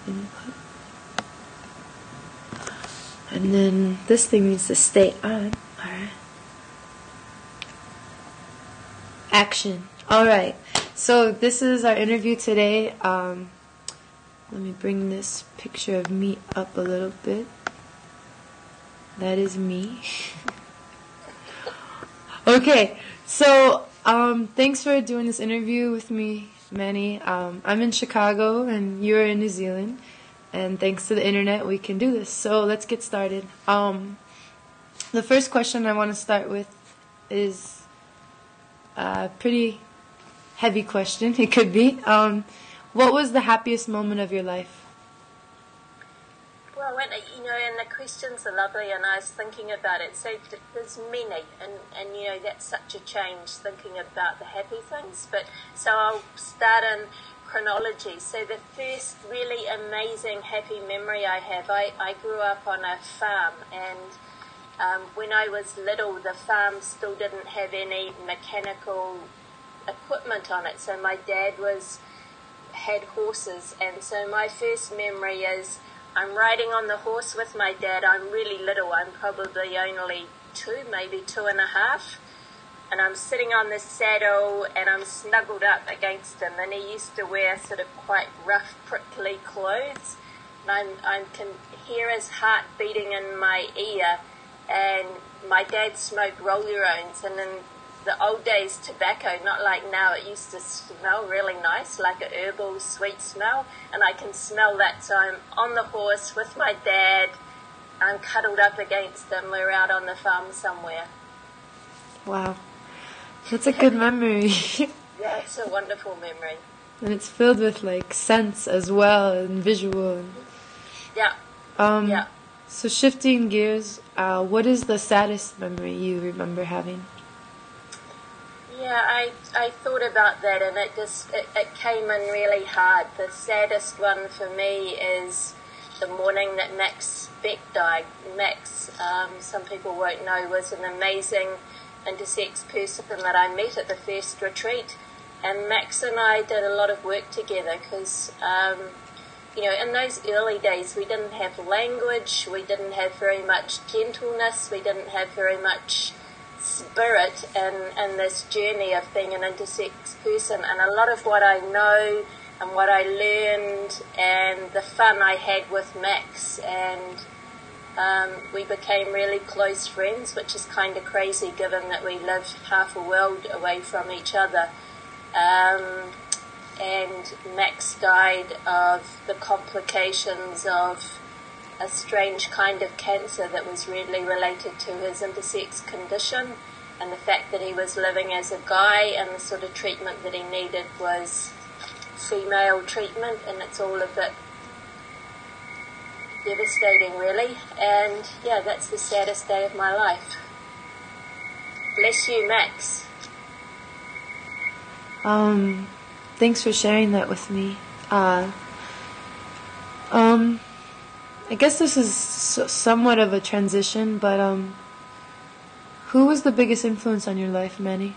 input. And then this thing needs to stay on. Alright. Action. Alright. So this is our interview today. Let me bring this picture of me up a little bit. That is me. Okay. So thanks for doing this interview with me, Manny. I'm in Chicago and you're in New Zealand. And thanks to the internet, we can do this. So let's get started. The first question I want to start with is a pretty heavy question. It could be. What was the happiest moment of your life? Well, and the questions are lovely, and I was thinking about it. So there's many, and that's such a change thinking about the happy things. But so I'll start in chronology. So the first really amazing happy memory I have, I grew up on a farm, and when I was little, the farm still didn't have any mechanical equipment on it. So my dad had horses, and so my first memory is I'm riding on the horse with my dad. I'm really little. I'm probably only 2, maybe 2.5. And I'm sitting on the saddle and I'm snuggled up against him. And he used to wear sort of quite rough, prickly clothes. And I can hear his heart beating in my ear. And my dad smoked roll-your-owns. And in the old days, tobacco, not like now, it used to smell really nice, like a herbal sweet smell. And I can smell that. So I'm on the horse with my dad. I'm cuddled up against him. We're out on the farm somewhere. Wow. That's a good memory. Yeah, it's a wonderful memory. And it's filled with like sense as well and visual. Yeah. Yeah. So shifting gears, what is the saddest memory you remember having? Yeah, I thought about that, and it came in really hard. The saddest one for me is the morning that Max Beck died. Max, some people won't know, was an amazing intersex person that I met at the first retreat, and Max and I did a lot of work together because in those early days we didn't have language, we didn't have very much gentleness, we didn't have very much spirit in this journey of being an intersex person. And a lot of what I know and what I learned and the fun I had with Max, and we became really close friends, which is kind of crazy given that we live half a world away from each other. And Max died of the complications of a strange kind of cancer that was really related to his intersex condition, and the fact that he was living as a guy, and the sort of treatment that he needed was female treatment, and it's all a bit devastating, really. And yeah, that's the saddest day of my life. Bless you, Max. Thanks for sharing that with me. I guess this is somewhat of a transition, but who was the biggest influence on your life, Manny?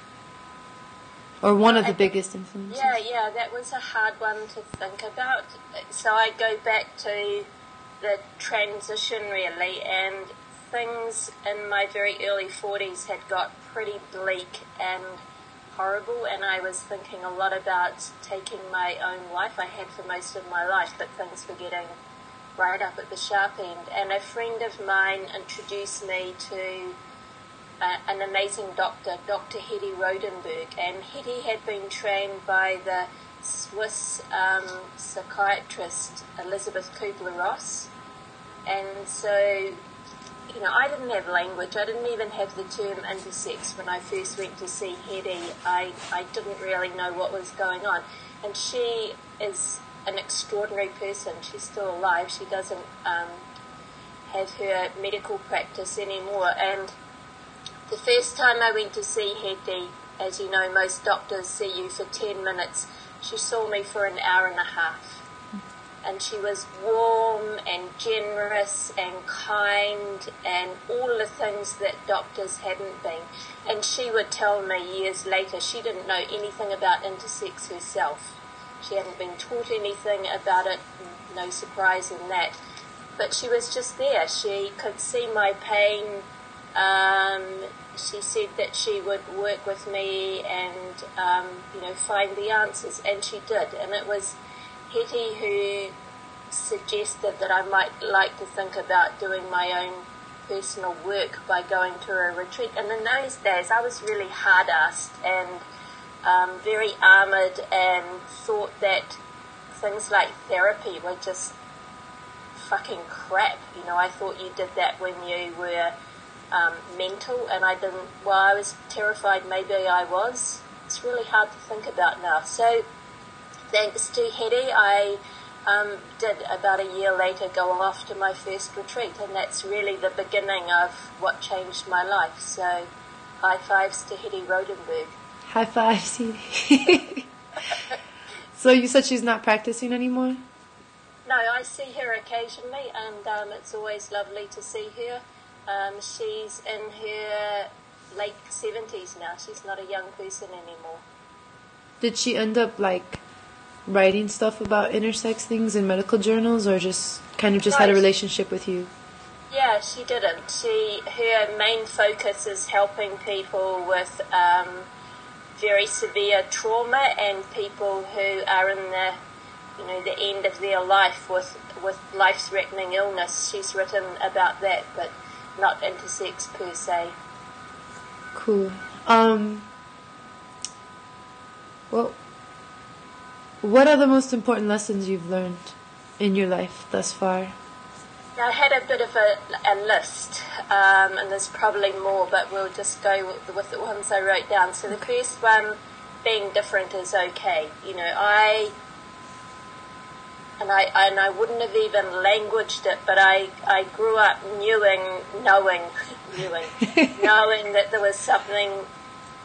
Or one of the biggest influences? Yeah, that was a hard one to think about. So I go back to the transition, really, and things in my very early 40s had got pretty bleak and horrible, and I was thinking a lot about taking my own life. I had for most of my life, but things were getting right up at the sharp end. And a friend of mine introduced me to an amazing doctor, Dr. Hedy Rodenberg, and Hedy had been trained by the Swiss psychiatrist Elizabeth Kubler-Ross. And so, I didn't have language. I didn't even have the term intersex when I first went to see Hedy. I didn't really know what was going on. And she is an extraordinary person. She's still alive. She doesn't have her medical practice anymore. And the first time I went to see Hedy, as you know, most doctors see you for 10 minutes. She saw me for an hour and a half. And she was warm and generous and kind and all the things that doctors hadn't been. And she would tell me years later she didn't know anything about intersex herself. She hadn't been taught anything about it, no surprise in that. But she was just there. She could see my pain. She said that she would work with me and, find the answers, and she did. And it was Hetty who suggested that I might like to think about doing my own personal work by going to a retreat. And in those days, I was really hard-assed and very armoured, and thought that things like therapy were just fucking crap. I thought you did that when you were mental, and I didn't. Well, I was terrified maybe I was. It's really hard to think about now. So thanks to Hetty, I did about a year later go off to my first retreat, and that's really the beginning of what changed my life. So high fives to Hetty Rodenberg. High fives, Hetty. So you said she's not practicing anymore? No, I see her occasionally, and it's always lovely to see her. She's in her late 70s now. She's not a young person anymore. Did she end up writing stuff about intersex things in medical journals, or just had a relationship with you? Yeah, she didn't. Her main focus is helping people with very severe trauma, and people who are in the end of their life with life-threatening illness. She's written about that, but not intersex per se. Cool. Well, what are the most important lessons you've learned in your life thus far? I had a bit of a list, and there's probably more, but we'll just go with the ones I wrote down. So the first one, being different is okay. I wouldn't have even languaged it, but I grew up knowing that there was something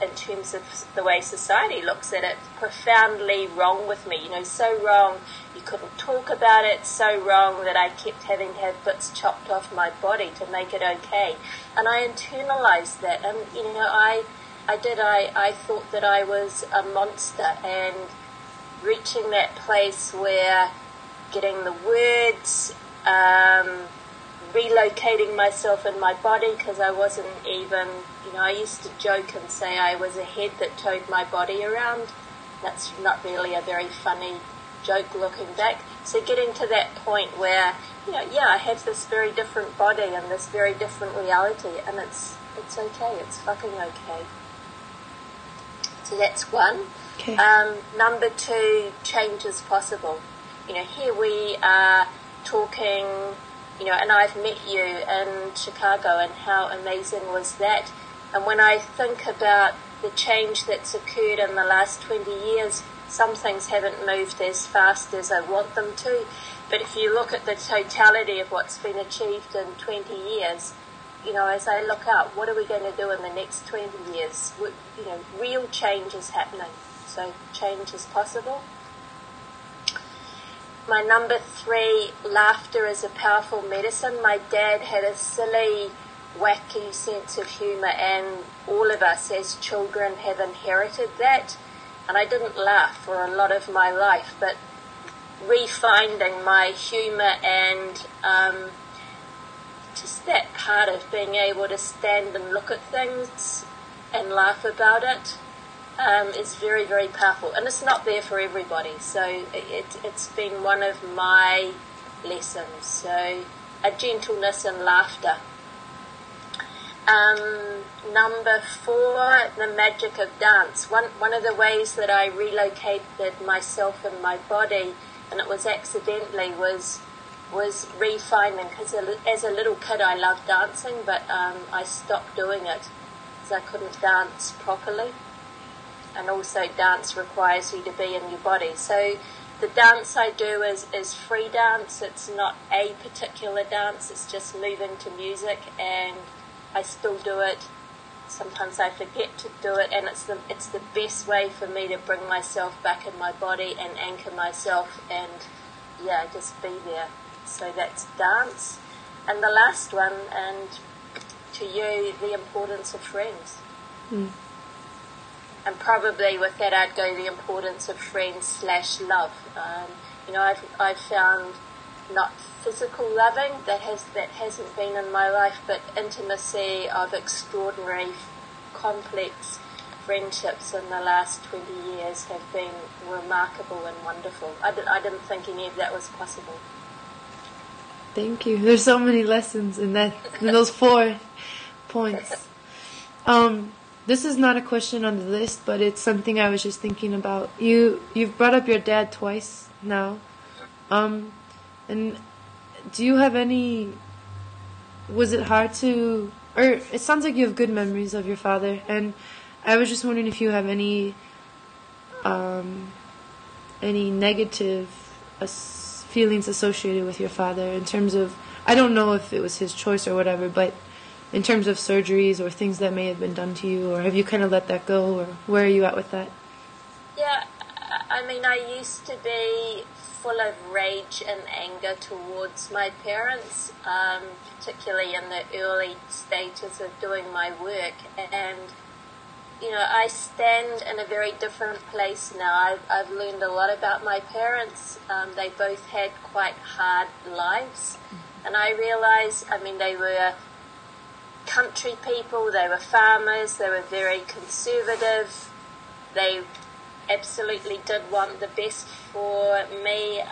in terms of the way society looks at it profoundly wrong with me. So wrong you couldn't talk about it, so wrong that I kept having to have bits chopped off my body to make it okay. And I internalized that, and I thought that I was a monster, and reaching that place where getting the words, relocating myself in my body, because I wasn't even, I used to joke and say I was a head that towed my body around. That's not really a very funny joke looking back. So getting to that point where, I have this very different body and this very different reality, and it's okay, it's fucking okay. So that's one. Okay. Number two, change is possible. Here we are talking, and I've met you in Chicago, and how amazing was that? And when I think about the change that's occurred in the last 20 years, some things haven't moved as fast as I want them to. But if you look at the totality of what's been achieved in 20 years, as I look out, what are we going to do in the next 20 years? Real change is happening. So change is possible. My number three, laughter is a powerful medicine. My dad had a silly, wacky sense of humour, and all of us as children have inherited that. And I didn't laugh for a lot of my life, but refinding my humour and just that part of being able to stand and look at things and laugh about it is very, very powerful. And it's not there for everybody, so it's been one of my lessons. So a gentleness and laughter. Number four, the magic of dance. One of the ways that I relocated myself and my body, and it was accidentally, was refinding, because as a little kid I loved dancing, but I stopped doing it because I couldn't dance properly. And also dance requires you to be in your body. So the dance I do is free dance. It's not a particular dance, it's just moving to music, and I still do it. Sometimes I forget to do it, and it's the best way for me to bring myself back in my body and anchor myself and just be there. So that's dance. And the last one, and to you, the importance of friends. and probably with that I'd go the importance of friends/love. I've found not physical loving that hasn't been in my life, but intimacy of extraordinary, complex friendships in the last 20 years have been remarkable and wonderful. I didn't think any of that was possible. Thank you. There's so many lessons in those 4 points. This is not a question on the list, but it's something I was just thinking about. You've brought up your dad twice now. And do you have any, was it hard to, or it sounds like you have good memories of your father, and I was just wondering if you have any negative feelings associated with your father in terms of, I don't know if it was his choice or whatever, but in terms of surgeries or things that may have been done to you, or have you kind of let that go, or where are you at with that? Yeah, I mean, I used to be full of rage and anger towards my parents, particularly in the early stages of doing my work. And, I stand in a very different place now. I've learned a lot about my parents. They both had quite hard lives. And I realize, they were country people, they were farmers, they were very conservative. They absolutely did want the best for me.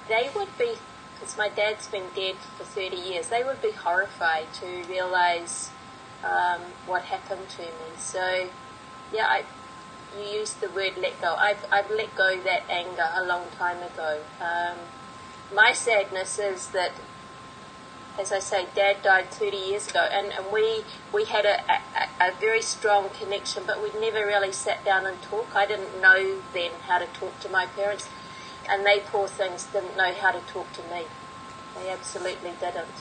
They would be, because my dad's been dead for 30 years, they would be horrified to realize what happened to me. So, yeah, you used the word let go. I've let go that anger a long time ago. My sadness is that, as I say, Dad died 30 years ago, and we had a very strong connection, but we'd never really sat down and talked. I didn't know then how to talk to my parents, and they, poor things, didn't know how to talk to me. They absolutely didn't.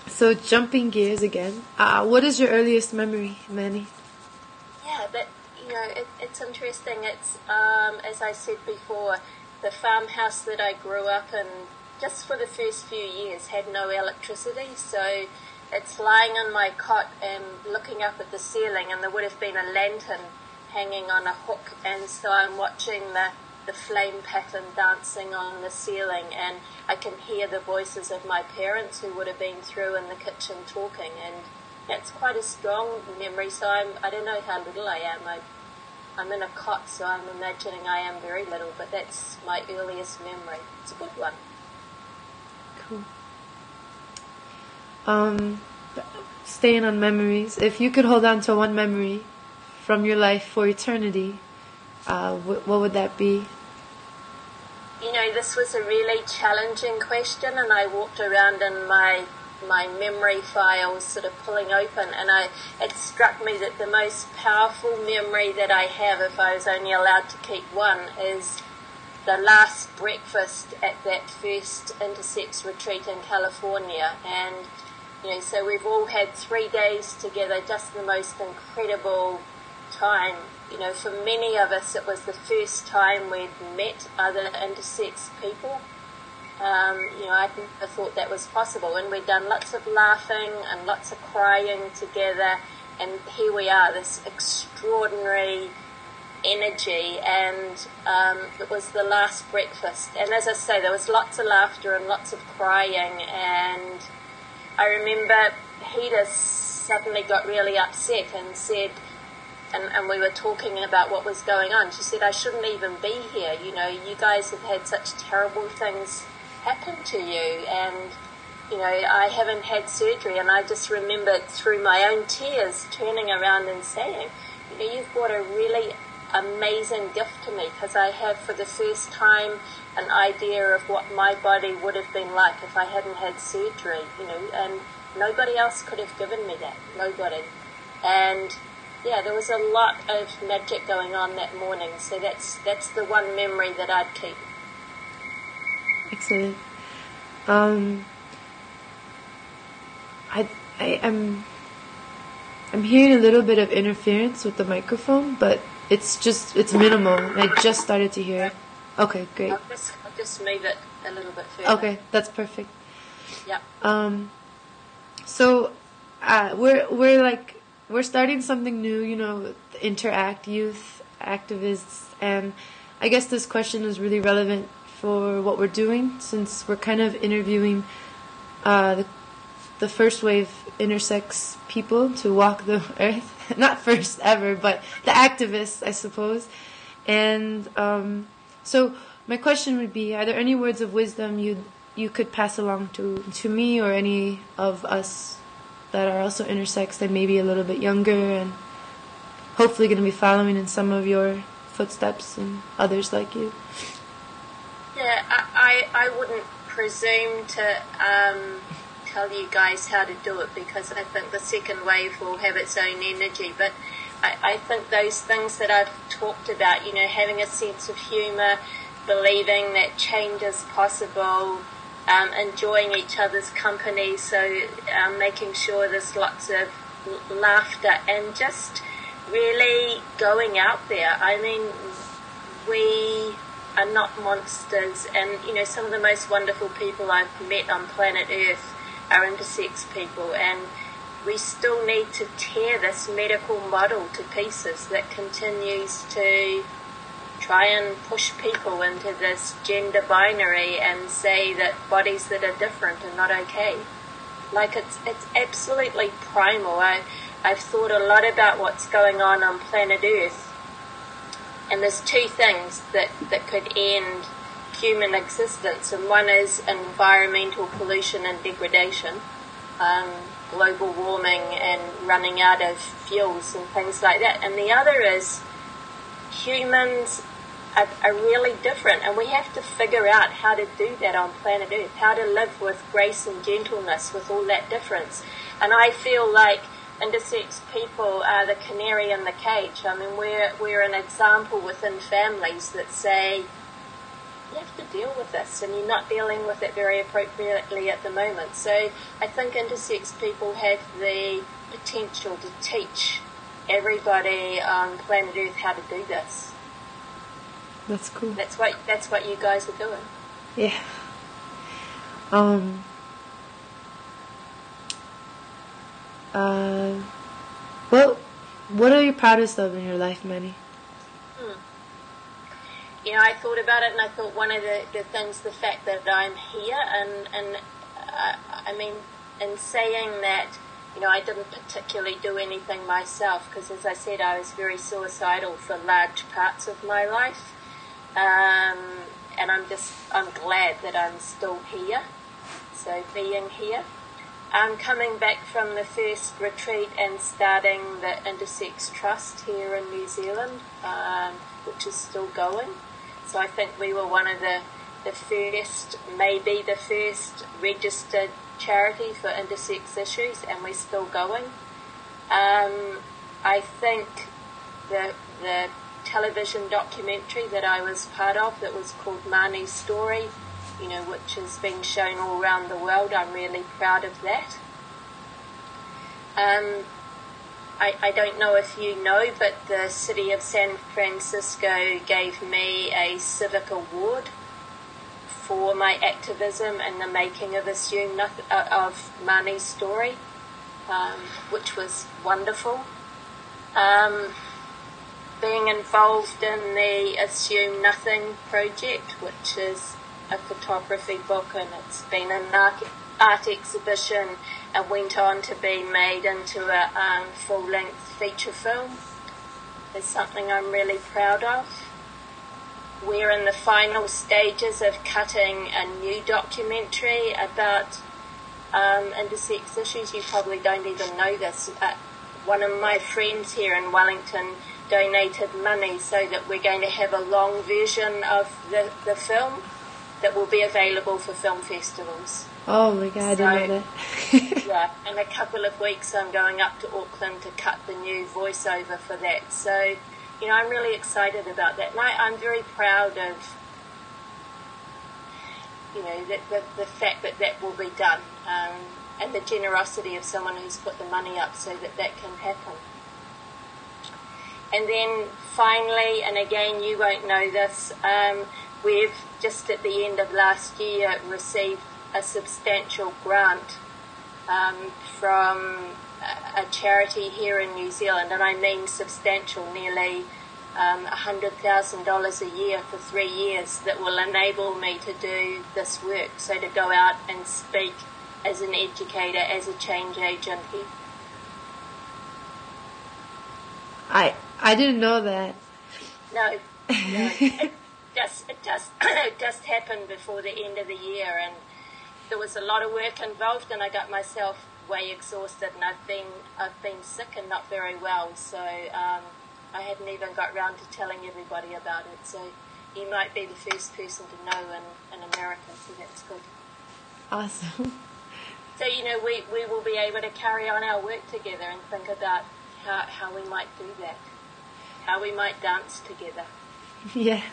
So jumping gears again, what is your earliest memory, Manny? Yeah, it's interesting. It's, as I said before, the farmhouse that I grew up in, just for the first few years, had no electricity, so it's lying on my cot and looking up at the ceiling, and there would have been a lantern hanging on a hook, and so I'm watching the flame pattern dancing on the ceiling, and I can hear the voices of my parents who would have been through in the kitchen talking, and that's quite a strong memory. So I don't know how little I am. I'm in a cot, so I'm imagining I am very little, but that's my earliest memory. It's a good one. Cool. Staying on memories, if you could hold on to one memory from your life for eternity, what would that be? This was a really challenging question, and I walked around in my memory files sort of pulling open, and it struck me that the most powerful memory that I have, if I was only allowed to keep one, is the last breakfast at that first intersex retreat in California. And so we've all had 3 days together, just the most incredible time. For many of us it was the first time we'd met other intersex people. I never thought that was possible, and we'd done lots of laughing and lots of crying together, and here we are, this extraordinary energy, and it was the last breakfast, and as I say, there was lots of laughter and lots of crying, and I remember Hedis suddenly got really upset and said, and we were talking about what was going on, she said, I shouldn't even be here, you guys have had such terrible things happen to you, and I haven't had surgery. And I just remembered through my own tears turning around and saying, you've brought a really amazing gift to me, because I have for the first time an idea of what my body would have been like if I hadn't had surgery, and nobody else could have given me that, nobody. And yeah, there was a lot of magic going on that morning, so that's the one memory that I'd keep. Excellent. I'm hearing a little bit of interference with the microphone, but it's minimal. I just started to hear it. Okay, great. I'll just move it a little bit further. Okay, that's perfect. Yeah. So we're starting something new, you know, Interact Youth Activists, and I guess this question is really relevant for what we're doing, since we're kind of interviewing the first wave intersex people to walk the earth. Not first ever, but the activists, I suppose. And so my question would be, are there any words of wisdom you could pass along to me or any of us that are also intersex that may be a little bit younger and hopefully going to be following in some of your footsteps and others like you? Yeah, I wouldn't presume to tell you guys how to do it, because I think the second wave will have its own energy. But I think those things that I've talked about, you know, having a sense of humour, believing that change is possible, enjoying each other's company, so making sure there's lots of laughter and just really going out there. I mean, we are not monsters, and you know, some of the most wonderful people I've met on planet Earth are intersex people, and we still need to tear this medical model to pieces that continues to try and push people into this gender binary and say that bodies that are different are not okay. Like, it's absolutely primal. I've thought a lot about what's going on planet Earth, and there's two things that could end human existence, and one is environmental pollution and degradation, global warming and running out of fuels and things like that, and the other is humans are really different, and we have to figure out how to do that on planet Earth, how to live with grace and gentleness with all that difference. And I feel like intersex people are the canary in the cage. I mean, we're an example within families that say, you have to deal with this, and you're not dealing with it very appropriately at the moment. So I think intersex people have the potential to teach everybody on planet Earth how to do this. That's cool. That's what you guys are doing. Yeah. Well, what are you proudest of in your life, Manny? You know, I thought about it, and I thought one of the things, the fact that I'm here, and I mean, in saying that, you know, I didn't particularly do anything myself, because as I said, I was very suicidal for large parts of my life. And I'm glad that I'm still here. So being here, I'm coming back from the first retreat and starting the Intersex Trust here in New Zealand, which is still going. So I think we were one of the first, maybe the first registered charity for intersex issues, and we're still going. I think the television documentary that I was part of, that was called Mani's Story, you know, which has been shown all around the world, I'm really proud of that. I don't know if you know, but the city of San Francisco gave me a civic award for my activism and the making of Assume Nothing, of Mani's Story, which was wonderful. Being involved in the Assume Nothing project, which is a photography book, and it's been an art exhibition and went on to be made into a full-length feature film, is something I'm really proud of. We're in the final stages of cutting a new documentary about intersex issues. You probably don't even know this. One of my friends here in Wellington donated money so that we're going to have a long version of the film that will be available for film festivals. Oh my God, I didn't know that. Yeah, in a couple of weeks I'm going up to Auckland to cut the new voiceover for that. So, you know, I'm really excited about that. And I'm very proud of, you know, the fact that will be done, and the generosity of someone who's put the money up so that can happen. And then finally, and again, you won't know this, we've just at the end of last year received a substantial grant from a charity here in New Zealand, and I mean substantial, nearly $100,000 a year for 3 years, that will enable me to do this work. So to go out and speak as an educator, as a change agent here. I didn't know that. No. It just happened before the end of the year, and there was a lot of work involved, and I got myself way exhausted, and I've been sick and not very well, so I hadn't even got round to telling everybody about it. So you might be the first person to know in America, so that's good. Awesome. So, we will be able to carry on our work together and think about how we might do that, how we might dance together. Yeah.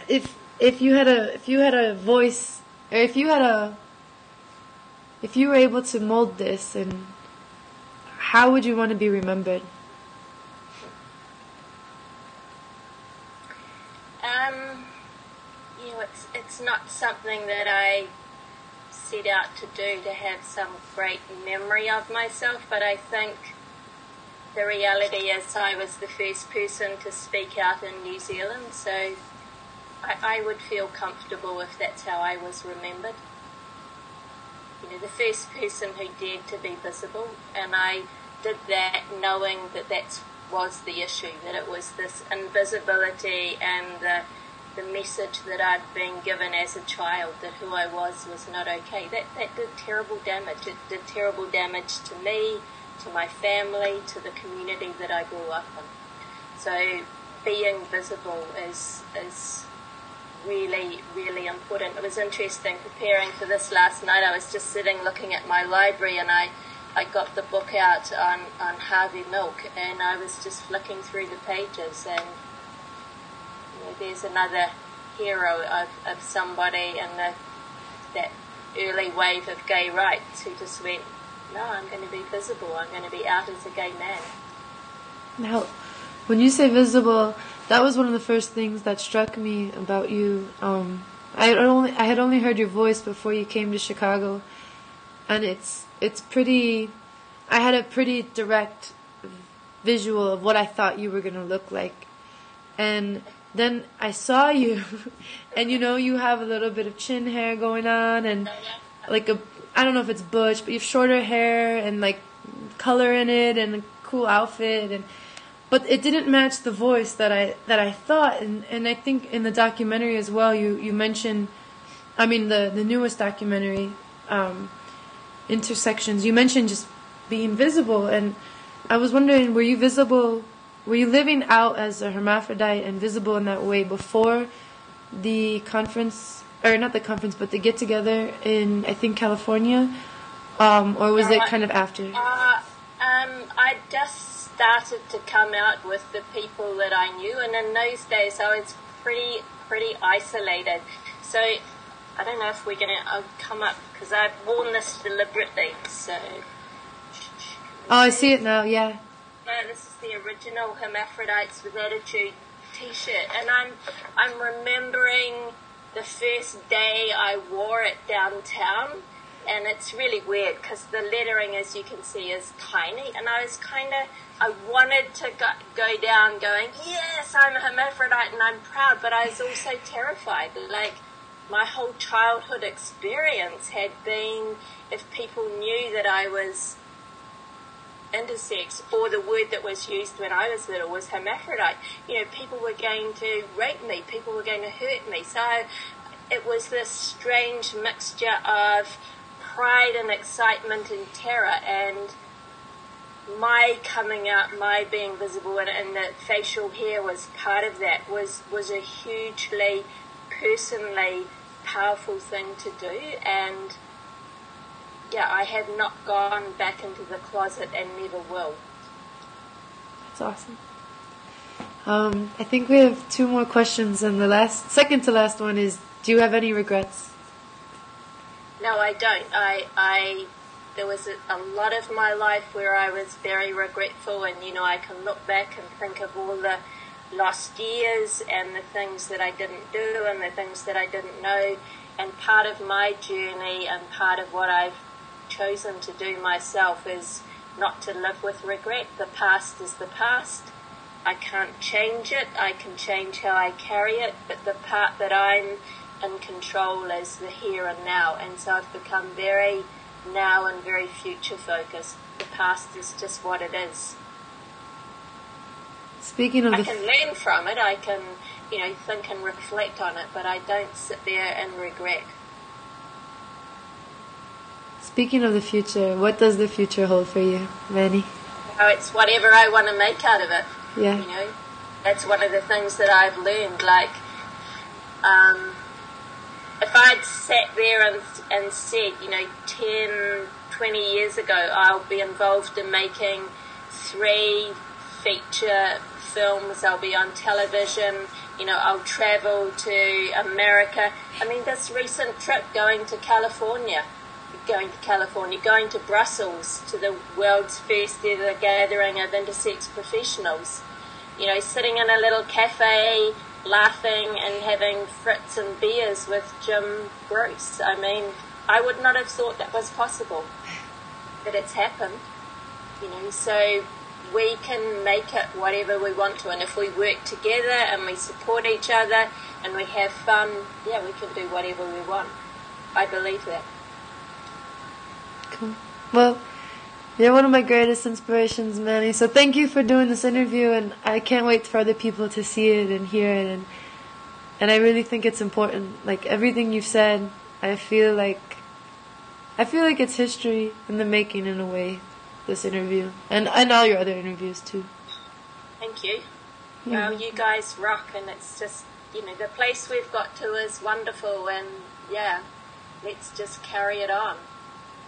If you had a voice, or if you were able to mold this, and how would you want to be remembered? It's not something that I set out to do to have some great memory of myself, but I think the reality is I was the first person to speak out in New Zealand, so I would feel comfortable if that's how I was remembered. The first person who dared to be visible, and I did that knowing that was the issue, that it was this invisibility and the message that I'd been given as a child, that who I was not okay. That did terrible damage. It did terrible damage to me, to my family, to the community that I grew up in. So being visible is really, really important. It was interesting preparing for this last night. I was just sitting looking at my library, and I got the book out on Harvey Milk, and I was just flicking through the pages, and there's another hero of somebody in that early wave of gay rights who just went, no, I'm going to be visible. I'm going to be out as a gay man. Now, when you say visible, that was one of the first things that struck me about you. I had only heard your voice before you came to Chicago, and it's pretty. I had a pretty direct visual of what I thought you were going to look like, and then I saw you, and you have a little bit of chin hair going on, and like I don't know if it's butch, but you have shorter hair and like color in it and a cool outfit, but it didn't match the voice that I thought, and I think in the documentary as well you mentioned, I mean the newest documentary, Intersections, you mentioned just being visible, and I was wondering, were you visible? Were you living out as a hermaphrodite and visible in that way before the conference, or not the conference, but the get-together in, I think, California? Or was it kind of after? I just started to come out with the people that I knew, and in those days I was pretty isolated. So I don't know if we're going to come up, because I've worn this deliberately, so... Oh, I see it now, yeah. No, this is the original Hermaphrodites with Attitude t-shirt, and I'm remembering the first day I wore it downtown, and it's really weird because the lettering, as you can see, is tiny, and I wanted to go down going, yes, I'm a hermaphrodite and I'm proud, but I was also terrified. Like, my whole childhood experience had been, if people knew that I was intersex, or the word that was used when I was little was hermaphrodite, people were going to rape me, people were going to hurt me. So it was this strange mixture of pride and excitement and terror, and my coming out, my being visible, and the facial hair was part of that, was a hugely personally powerful thing to do. And yeah, I have not gone back into the closet and never will. That's awesome. I think we have 2 more questions, and the second to last one is, do you have any regrets? No, I don't. There was a lot of my life where I was very regretful, and I can look back and think of all the lost years and the things that I didn't do and the things that I didn't know, And part of my journey and part of what I've chosen to do myself is not to live with regret. The past is the past. I can't change it. I can change how I carry it, but the part that I'm in control is the here and now. And so I've become very now and very future focused. The past is just what it is. Speaking of I can learn from it. I can, think and reflect on it, but I don't sit there and regret. Speaking of the future, what does the future hold for you, Manny? It's whatever I want to make out of it. Yeah. That's one of the things that I've learned. Like, if I'd sat there and said, 10, 20 years ago, I'll be involved in making 3 feature films, I'll be on television, I'll travel to America. I mean, this recent trip going to Brussels, to the world's first ever gathering of intersex professionals, sitting in a little cafe, laughing and having frits and beers with Jim Bruce. I mean, I would not have thought that was possible, but it's happened, so we can make it whatever we want to, and if we work together and we support each other and we have fun, we can do whatever we want. I believe that. Cool. Well, you're one of my greatest inspirations, Manny. So thank you for doing this interview, and I can't wait for other people to see it and hear it. And I really think it's important. Like everything you've said, I feel like it's history in the making in a way. This interview and all your other interviews too. Thank you. Yeah. Well, you guys rock, and it's just the place we've got to is wonderful, and let's just carry it on.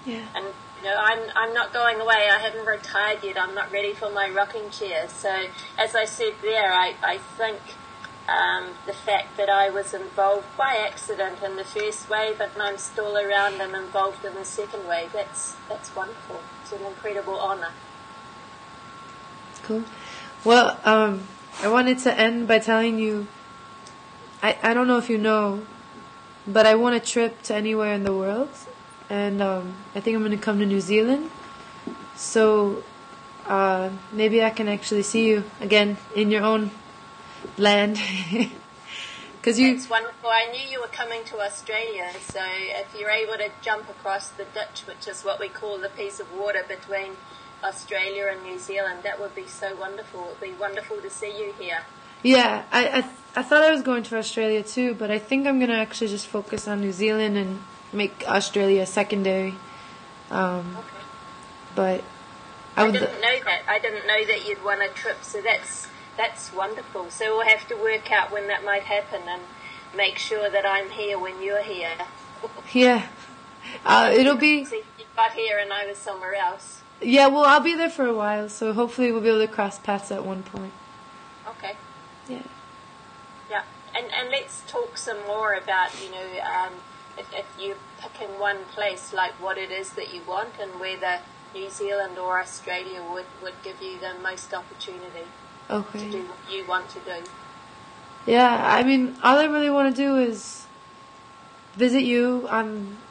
Yeah. And I'm not going away. I haven't retired yet. I'm not ready for my rocking chair. So as I said there, I think the fact that I was involved by accident in the first wave and I'm still around and involved in the second wave, that's wonderful. It's an incredible honour. Cool. Well, I wanted to end by telling you, I don't know if you know, but I won a trip to anywhere in the world, and I think I'm going to come to New Zealand. So maybe I can actually see you again in your own land. It's wonderful. I knew you were coming to Australia, so if you're able to jump across the ditch, which is what we call the piece of water between Australia and New Zealand, that would be so wonderful. It would be wonderful to see you here. Yeah, I thought I was going to Australia too, but I think I'm going to actually just focus on New Zealand and make Australia secondary. Okay. But I didn't know that. I didn't know that you'd won a trip, so that's wonderful. So we'll have to work out when that might happen and make sure that I'm here when you're here. Yeah. It'll be... So you got here and I was somewhere else. Yeah, well, I'll be there for a while, so hopefully we'll be able to cross paths at one point. Okay. Yeah. Yeah. And let's talk some more about, if you're picking one place, like what it is that you want and whether New Zealand or Australia would give you the most opportunity. Okay. To do what you want to do. Yeah, I mean, all I really want to do is visit you.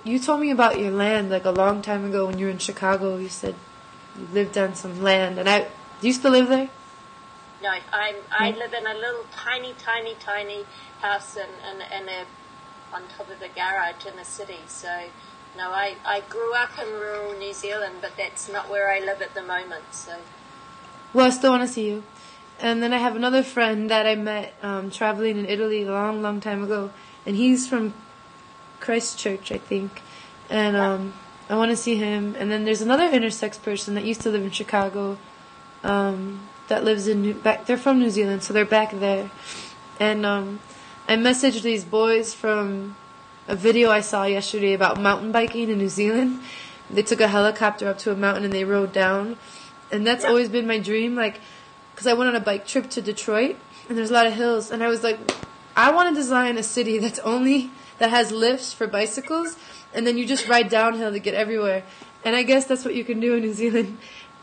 You told me about your land like a long time ago when you were in Chicago. You said you lived on some land, and do you still live there? No, I live in a little tiny house on top of a garage in the city. So, no, I grew up in rural New Zealand, but that's not where I live at the moment. So. Well, I still want to see you. And then I have another friend that I met traveling in Italy a long time ago. And he's from Christchurch, I think. And I want to see him. And then there's another intersex person that used to live in Chicago that lives in... They're from New Zealand, so they're back there. And I messaged these boys from a video I saw yesterday about mountain biking in New Zealand. They took a helicopter up to a mountain and they rode down. And that's always been my dream, like... Because I went on a bike trip to Detroit, and there's a lot of hills, and I was like, I want to design a city that has lifts for bicycles, and then you just ride downhill to get everywhere. And I guess that's what you can do in New Zealand.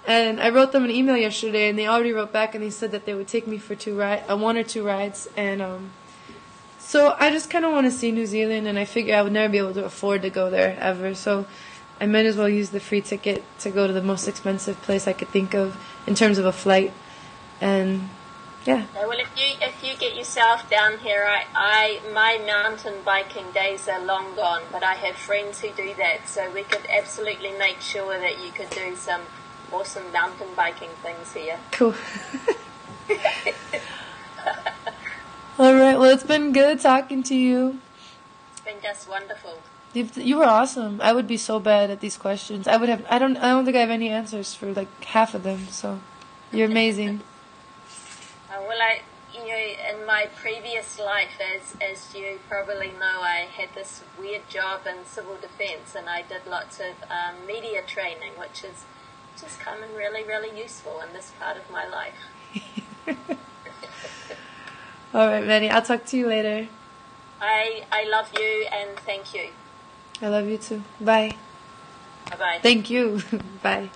And I wrote them an email yesterday, and they already wrote back, and they said that they would take me for 1 or 2 rides. And So I just kind of want to see New Zealand, and I figure I would never be able to afford to go there ever. So I might as well use the free ticket to go to the most expensive place I could think of in terms of a flight. And yeah. Well, if you get yourself down here, my mountain biking days are long gone, but I have friends who do that, so we could absolutely make sure that you could do some awesome mountain biking things here. Cool. All right. Well, it's been good talking to you. It's been just wonderful. You were awesome. I would be so bad at these questions. I don't think I have any answers for like half of them. So you're amazing. Well, in my previous life, as you probably know, I had this weird job in civil defence, and I did lots of media training, which has just come in really, really useful in this part of my life. All right, Manny. I'll talk to you later. I love you and thank you. I love you too. Bye. Bye-bye. Thank you. Bye.